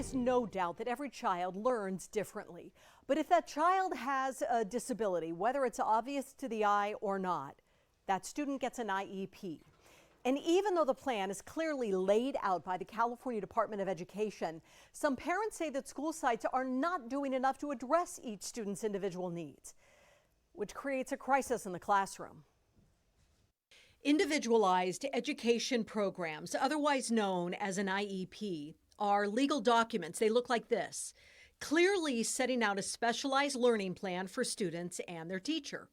is no doubt that every child learns differently. But if that child has a disability, whether it's obvious to the eye or not, that student gets an IEP. And even though the plan is clearly laid out by the California Department of Education, some parents say that school sites are not doing enough to address each student's individual needs, which creates a crisis in the classroom. Individualized education programs, otherwise known as an IEP, are legal documents. They look like this, clearly setting out a specialized learning plan for students and their teacher.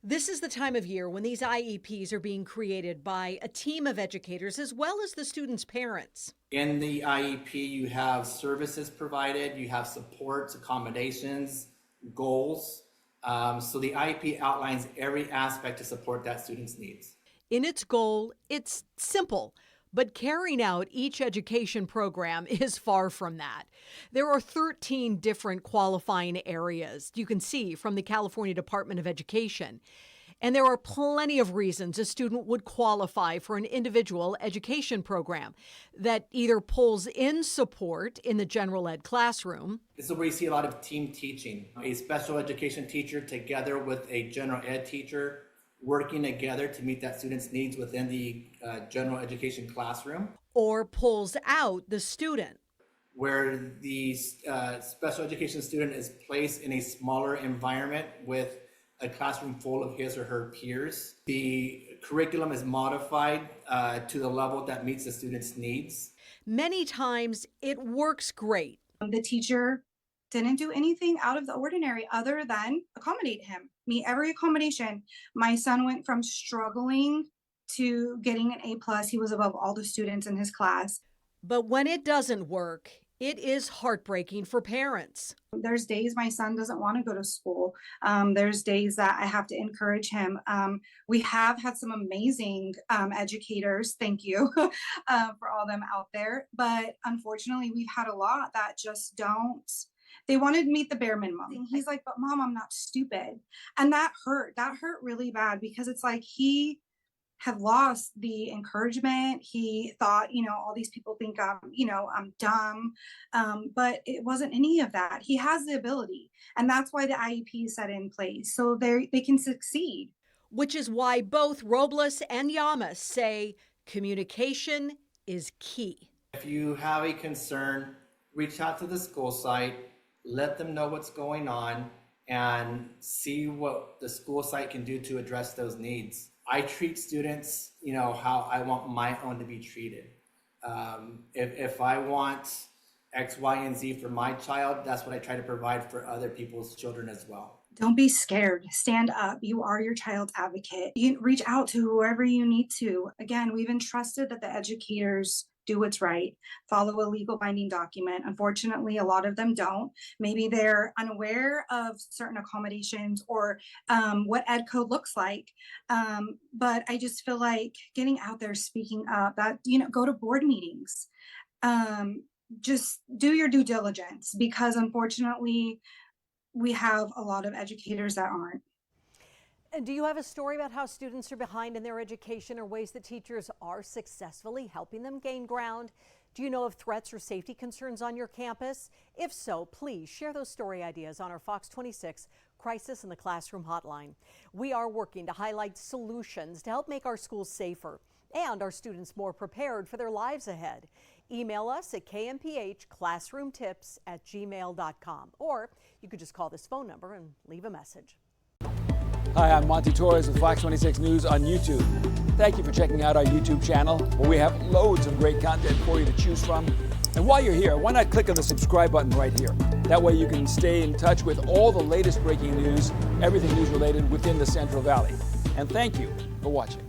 This is the time of year when these IEPs are being created by a team of educators as well as the students' parents. In the IEP, you have services provided, you have supports, accommodations, goals. So the IEP outlines every aspect to support that student's needs. In its goal, it's simple, but carrying out each education program is far from that. There are 13 different qualifying areas you can see from the California Department of Education. And there are plenty of reasons a student would qualify for an individual education program that either pulls in support in the general ed classroom. This is where you see a lot of team teaching. A special education teacher together with a general ed teacher working together to meet that student's needs within the general education classroom. Or pulls out the student, where the special education student is placed in a smaller environment with a classroom full of his or her peers. The curriculum is modified to the level that meets the student's needs. Many times it works great. The teacher didn't do anything out of the ordinary other than accommodate him, meet every accommodation. My son went from struggling to getting an A+. He was above all the students in his class. But when it doesn't work, it is heartbreaking for parents. There's days my son doesn't want to go to school. There's days that I have to encourage him. We have had some amazing educators, thank you for all them out there. But unfortunately, we've had a lot that just don't. They wanted to meet the bare minimum. He's like, but Mom, I'm not stupid. And that hurt really bad because it's like he had lost the encouragement. He thought, all these people think I'm dumb. But it wasn't any of that. He has the ability. And that's why the IEP is set in place so they can succeed. Which is why both Robles and Llamas say communication is key. If you have a concern, reach out to the school site, let them know what's going on, and see what the school site can do to address those needs. I treat students, how I want my own to be treated. If I want X, Y, and Z for my child, that's what I try to provide for other people's children as well. Don't be scared. Stand up. You are your child's advocate. You reach out to whoever you need to. Again, we've entrusted that the educators do what's right, follow a legal binding document. Unfortunately, a lot of them don't. Maybe they're unaware of certain accommodations or what ed code looks like. But I just feel like getting out there, speaking up, that, go to board meetings. Just do your due diligence because unfortunately, we have a lot of educators that aren't. And do you have a story about how students are behind in their education or ways that teachers are successfully helping them gain ground? Do you know of threats or safety concerns on your campus? If so, please share those story ideas on our Fox 26 Crisis in the Classroom hotline. We are working to highlight solutions to help make our schools safer and our students more prepared for their lives ahead. Email us at kmphclassroomtips@gmail.com, or you could just call this phone number and leave a message. Hi, I'm Monty Torres with Fox 26 News on YouTube. Thank you for checking out our YouTube channel, where we have loads of great content for you to choose from. And while you're here, why not click on the subscribe button right here? That way you can stay in touch with all the latest breaking news, everything news related within the Central Valley. And thank you for watching.